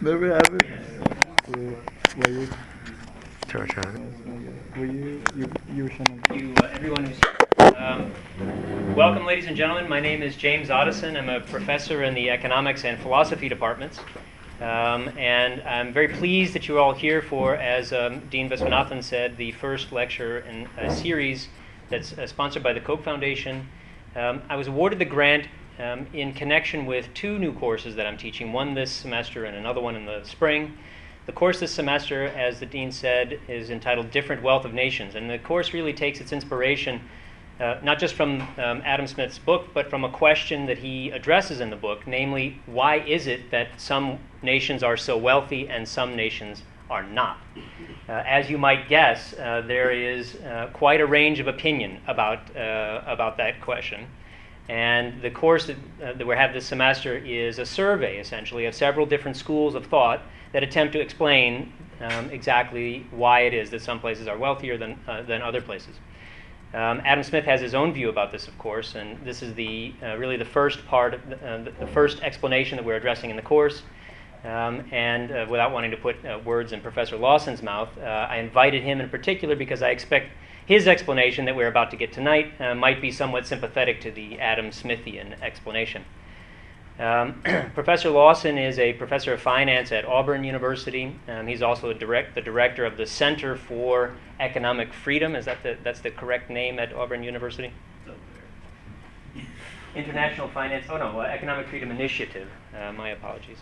There we have it. Were you? Sure. Were you were Shannon. You, everyone who's here. Welcome, ladies and gentlemen. My name is James Otteson. I'm a professor in the economics and philosophy departments. And I'm very pleased that you're all here for, as Dean Viswanathan said, the first lecture in a series that's sponsored by the Koch Foundation. I was awarded the grant in connection with two new courses that I'm teaching, one this semester and another one in the spring. The course this semester, as the dean said, is entitled Different Wealth of Nations. And the course really takes its inspiration not just from Adam Smith's book, but from a question that he addresses in the book, namely, why is it that some nations are so wealthy and some nations are not? As you might guess, there is quite a range of opinion about that question. And the course that we have this semester is a survey, essentially, of several different schools of thought that attempt to explain exactly why it is that some places are wealthier than other places. Adam Smith has his own view about this, of course, and this is really the first part, the first explanation that we're addressing in the course. And without wanting to put words in Professor Lawson's mouth, I invited him in particular because I expect his explanation that we're about to get tonight might be somewhat sympathetic to the Adam Smithian explanation. Professor Lawson is a professor of finance at Auburn University. He's also the director of the Center for Economic Freedom. That's the correct name at Auburn University? International Finance. Economic Freedom Initiative. My apologies.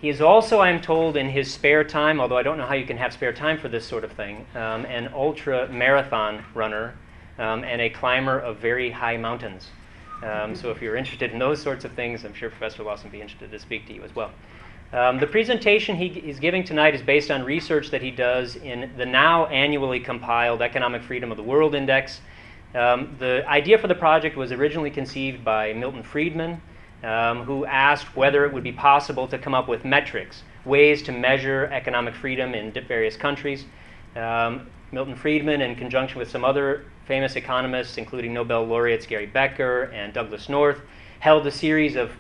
He is also, I'm told, in his spare time, although I don't know how you can have spare time for this sort of thing, an ultra marathon runner and a climber of very high mountains. So if you're interested in those sorts of things, I'm sure Professor Lawson would be interested to speak to you as well. The presentation he's giving tonight is based on research that he does in the now annually compiled Economic Freedom of the World Index. The idea for the project was originally conceived by Milton Friedman, who asked whether it would be possible to come up with metrics, ways to measure economic freedom in various countries. Milton Friedman, in conjunction with some other famous economists, including Nobel laureates Gary Becker and Douglas North, held a series of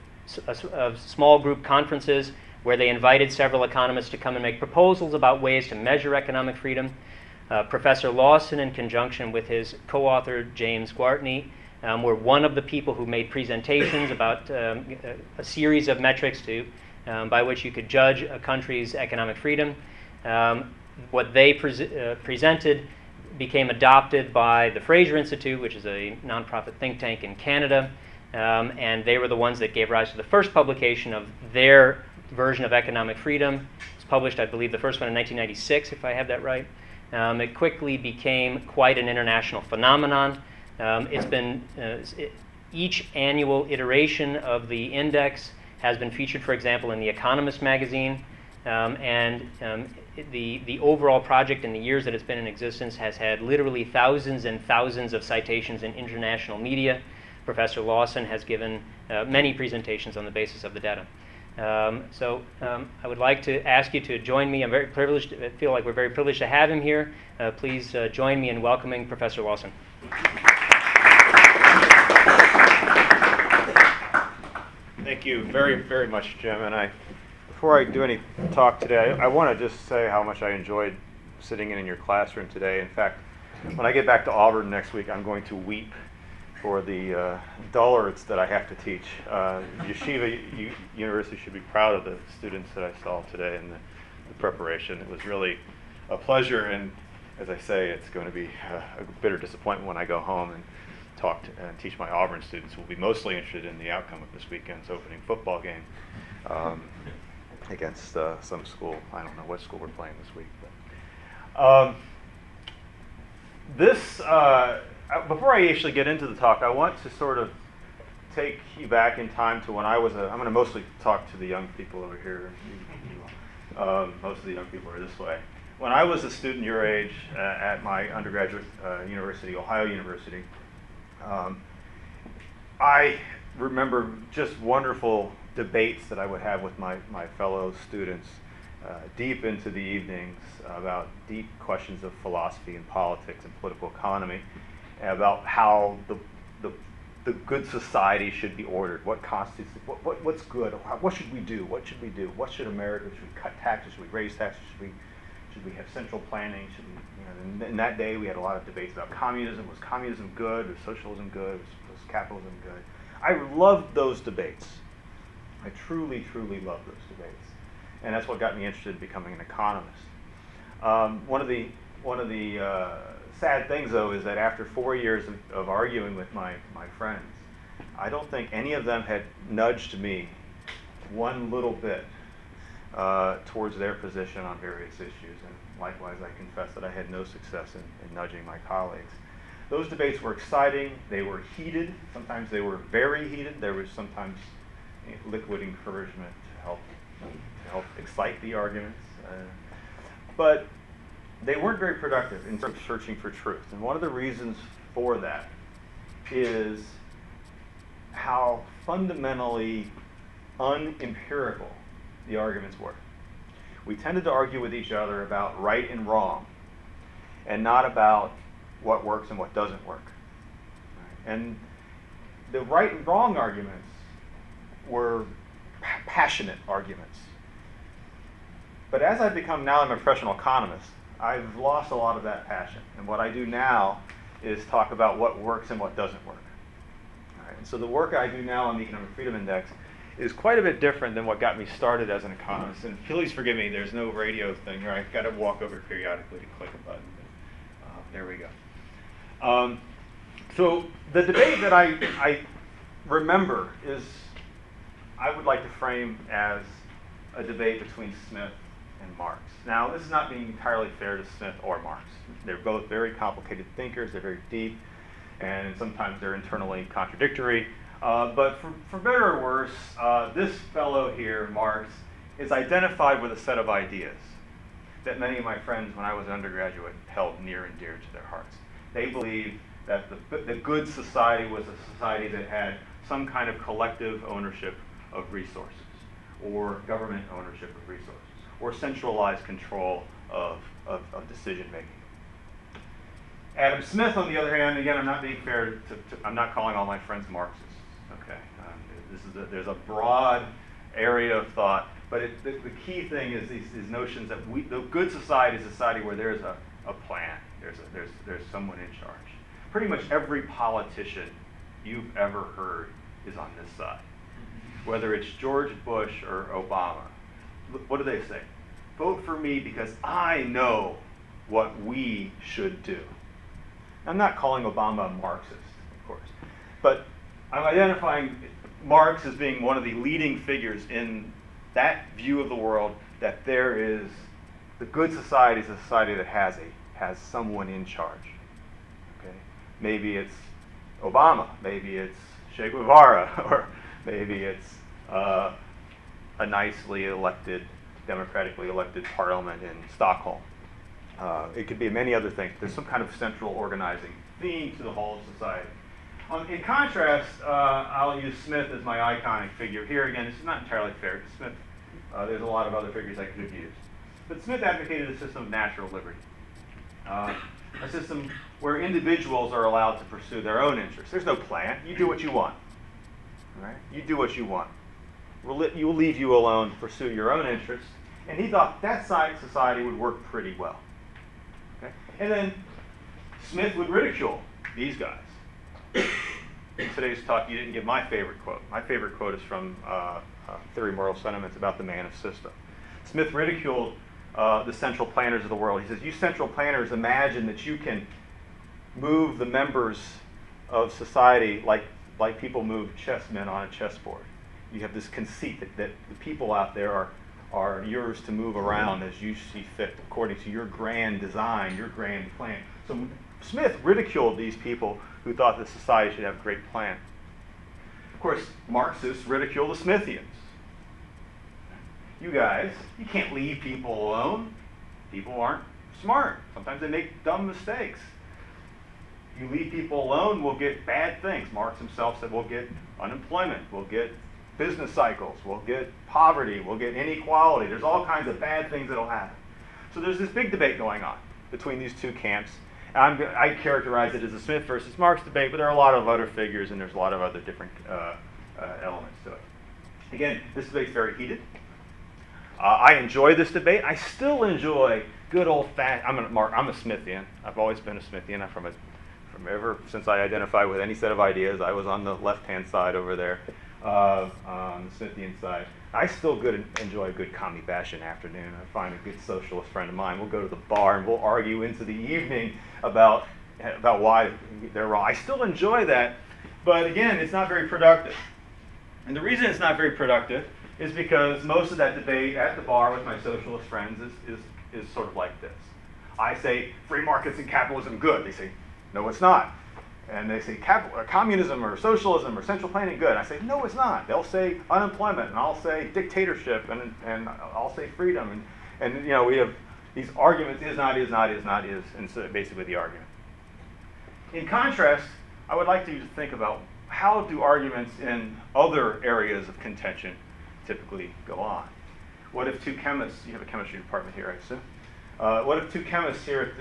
small group conferences where they invited several economists to come and make proposals about ways to measure economic freedom. Professor Lawson, in conjunction with his co-author James Gwartney, were one of the people who made presentations about a series of metrics by which you could judge a country's economic freedom. What they presented became adopted by the Fraser Institute, which is a nonprofit think tank in Canada, and they were the ones that gave rise to the first publication of their version of economic freedom. It was published, I believe, the first one in 1996, if I have that right. It quickly became quite an international phenomenon. It's been each annual iteration of the index has been featured, for example, in The Economist magazine, and the overall project in the years that it's been in existence has had literally thousands and thousands of citations in international media. Professor Lawson has given many presentations on the basis of the data. So I would like to ask you to join me. I'm very privileged. I feel like we're very privileged to have him here. Please join me in welcoming Professor Lawson. Thank you very, very much, Jim. And before I do any talk today, I want to just say how much I enjoyed sitting in your classroom today. In fact, when I get back to Auburn next week, I'm going to weep for the dullards that I have to teach. Yeshiva University should be proud of the students that I saw today and the preparation. It was really a pleasure, and as I say, it's going to be a bitter disappointment when I go home and and teach my Auburn students who will be mostly interested in the outcome of this weekend's opening football game against some school. I don't know what school we're playing this week. But, before I actually get into the talk, I want to sort of take you back in time to when I'm going to mostly talk to the young people over here. Most of the young people are this way. When I was a student your age at my undergraduate university, Ohio University, I remember just wonderful debates that I would have with my fellow students deep into the evenings about deep questions of philosophy and politics and political economy, and about how the the good society should be ordered. What constitutes, what's good? What should we do? What should we do? What should America, should we cut taxes? Should we raise taxes? Should we have central planning? Should we, you know, in that day we had a lot of debates about communism. Was communism good? Was socialism good? Was capitalism good? I loved those debates. I truly, truly loved those debates. And that's what got me interested in becoming an economist. One of the sad things, though, is that after 4 years of arguing with my friends, I don't think any of them had nudged me one little bit towards their position on various issues. And likewise, I confess that I had no success in nudging my colleagues. Those debates were exciting. They were heated. Sometimes they were very heated. There was sometimes liquid encouragement to help excite the arguments. But they weren't very productive in terms of searching for truth. And one of the reasons for that is how fundamentally unempirical the arguments were. We tended to argue with each other about right and wrong, and not about what works and what doesn't work. And the right and wrong arguments were passionate arguments. But as I've become, now I'm a professional economist, I've lost a lot of that passion. And what I do now is talk about what works and what doesn't work. All right. And so the work I do now on the Economic Freedom Index is quite a bit different than what got me started as an economist. And please forgive me, there's no radio thing here. I've got to walk over periodically to click a button. There we go. So the debate that I remember is, I would like to frame as a debate between Smith and Marx. Now, this is not being entirely fair to Smith or Marx. They're both very complicated thinkers. They're very deep, and sometimes they're internally contradictory. But for better or worse, this fellow here, Marx, is identified with a set of ideas that many of my friends, when I was an undergraduate, held near and dear to their hearts. They believed that the good society was a society that had some kind of collective ownership of resources, or government ownership of resources, or centralized control of decision making. Adam Smith, on the other hand, again, I'm not being fair I'm not calling all my friends Marxists. Okay, there's a broad area of thought, but the key thing is these notions that the good society is a society where there's a plan, there's someone in charge. Pretty much every politician you've ever heard is on this side. Whether it's George Bush or Obama, what do they say? Vote for me because I know what we should do. I'm not calling Obama a Marxist, of course, but I'm identifying Marx as being one of the leading figures in that view of the world, that there is, the good society is a society that has someone in charge. Okay? Maybe it's Obama, maybe it's Che Guevara, or maybe it's a nicely elected, democratically elected parliament in Stockholm. It could be many other things. There's some kind of central organizing theme to the whole of society. In contrast, I'll use Smith as my iconic figure. Here again, this is not entirely fair to Smith. There's a lot of other figures I could have used. But Smith advocated a system of natural liberty. A system where individuals are allowed to pursue their own interests. There's no plan. You do what you want. Right? You do what you want. We'll leave you alone to pursue your own interests. And he thought that society would work pretty well. Okay? And then Smith would ridicule these guys. In today's talk, you didn't get my favorite quote. My favorite quote is from Theory of Moral Sentiments about the man of system. Smith ridiculed the central planners of the world. He says, you central planners imagine that you can move the members of society like people move chessmen on a chessboard. You have this conceit that the people out there are yours to move around as you see fit, according to your grand design, your grand plan. So Smith ridiculed these people who thought that society should have a great plan. Of course, Marxists ridicule the Smithians. You guys, you can't leave people alone. People aren't smart. Sometimes they make dumb mistakes. You leave people alone, we'll get bad things. Marx himself said we'll get unemployment, we'll get business cycles, we'll get poverty, we'll get inequality. There's all kinds of bad things that'll happen. So there's this big debate going on between these two camps, I characterize it as a Smith versus Marx debate, but there are a lot of other figures and there's a lot of other different elements to it. Again, this debate's very heated. I enjoy this debate. I still enjoy good old-fashioned. I'm a Smithian. I've always been a Smithian. From ever since I identify with any set of ideas, I was on the left-hand side over there, on the Smithian side. I still enjoy a good commie bashin afternoon. I find a good socialist friend of mine. We'll go to the bar and we'll argue into the evening about why they're wrong. I still enjoy that, but again, it's not very productive. And the reason it's not very productive is because most of that debate at the bar with my socialist friends is sort of like this. I say, free markets and capitalism good. They say, no, it's not. And they say, communism or socialism or central planning good. I say, no, it's not. They'll say unemployment, and I'll say dictatorship, and I'll say freedom. And you know, we have these arguments, is, not, and so basically the argument. In contrast, I would like you to think about how do arguments in other areas of contention typically go on. What if two chemists, you have a chemistry department here, I assume. What if two chemists here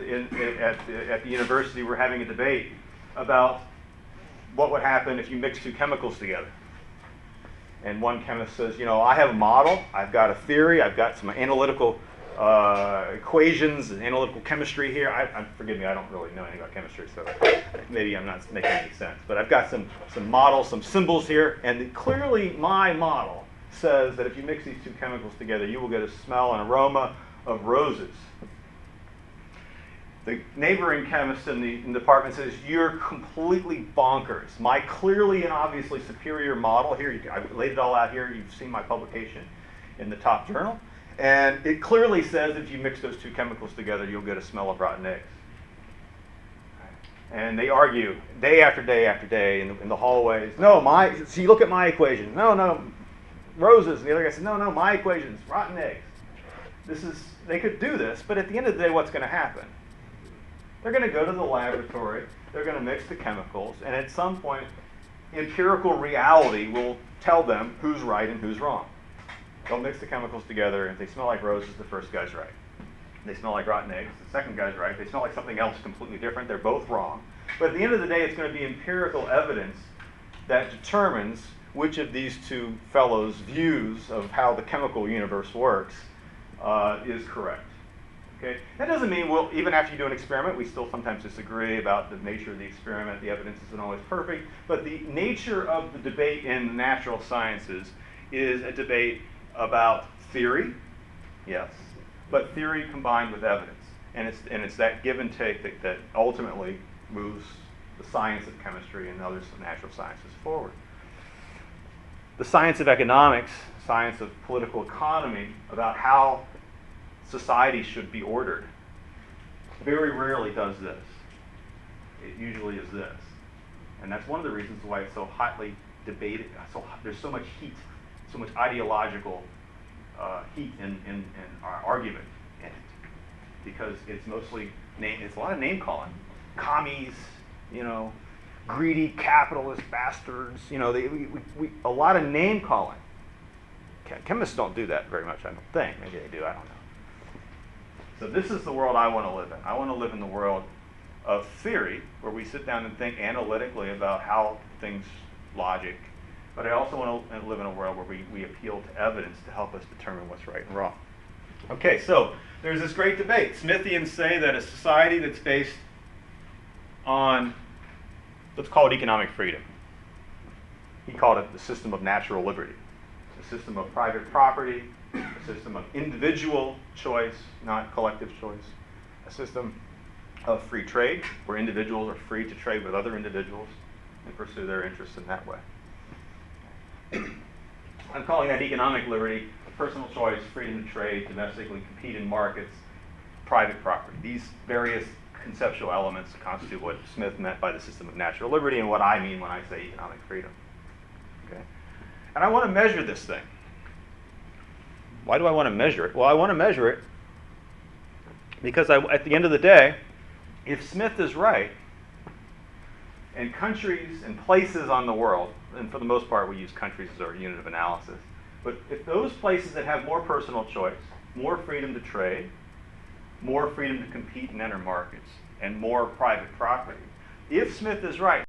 at the university were having a debate about what would happen if you mix two chemicals together? And one chemist says, you know, I have a model, I've got a theory, I've got some analytical equations and analytical chemistry here. Forgive me, I don't really know anything about chemistry, so maybe I'm not making any sense. But I've got some models, some symbols here, and clearly my model says that if you mix these two chemicals together, you will get a smell and aroma of roses. The neighboring chemist in the department says, you're completely bonkers. My clearly and obviously superior model here, I've laid it all out here, you've seen my publication in the top journal, and it clearly says that if you mix those two chemicals together, you'll get a smell of rotten eggs. And they argue day after day after day in the hallways. No, see, look at my equation. No, roses. And the other guy says, no, my equations, rotten eggs. They could do this, but at the end of the day, what's going to happen? They're going to go to the laboratory, they're going to mix the chemicals, and at some point, empirical reality will tell them who's right and who's wrong. They'll mix the chemicals together, and if they smell like roses, the first guy's right. If they smell like rotten eggs, the second guy's right. If they smell like something else completely different, they're both wrong. But at the end of the day, it's going to be empirical evidence that determines which of these two fellows' views of how the chemical universe works is correct. Okay? That doesn't mean even after you do an experiment, we still sometimes disagree about the nature of the experiment. The evidence isn't always perfect. But the nature of the debate in the natural sciences is a debate about theory, yes, but theory combined with evidence. And it's that give and take that ultimately moves the science of chemistry and others of natural sciences forward. The science of economics, science of political economy, about how society should be ordered, very rarely does this. It usually is this. And that's one of the reasons why it's so hotly debated. There's so much heat, so much ideological heat in our argument in it. Because it's mostly, it's a lot of name calling. Commies, greedy capitalist bastards, a lot of name calling. Chemists don't do that very much, I don't think. Maybe they do, I don't know. So this is the world I want to live in. I want to live in the world of theory, where we sit down and think analytically about how things logic. But I also want to live in a world where we appeal to evidence to help us determine what's right and wrong. Okay, so there's this great debate. Smithians say that a society that's based on, let's call it economic freedom. He called it the system of natural liberty. A system of private property, a system of individual choice, not collective choice, a system of free trade, where individuals are free to trade with other individuals and pursue their interests in that way. I'm calling that economic liberty, personal choice, freedom to trade, domestically compete in markets, private property. These various conceptual elements constitute what Smith meant by the system of natural liberty and what I mean when I say economic freedom. Okay? And I want to measure this thing. Why do I want to measure it? Well, I want to measure it because at the end of the day, if Smith is right, and countries and places on the world, and for the most part we use countries as our unit of analysis, but if those places that have more personal choice, more freedom to trade, more freedom to compete and enter markets, and more private property. If Smith is right,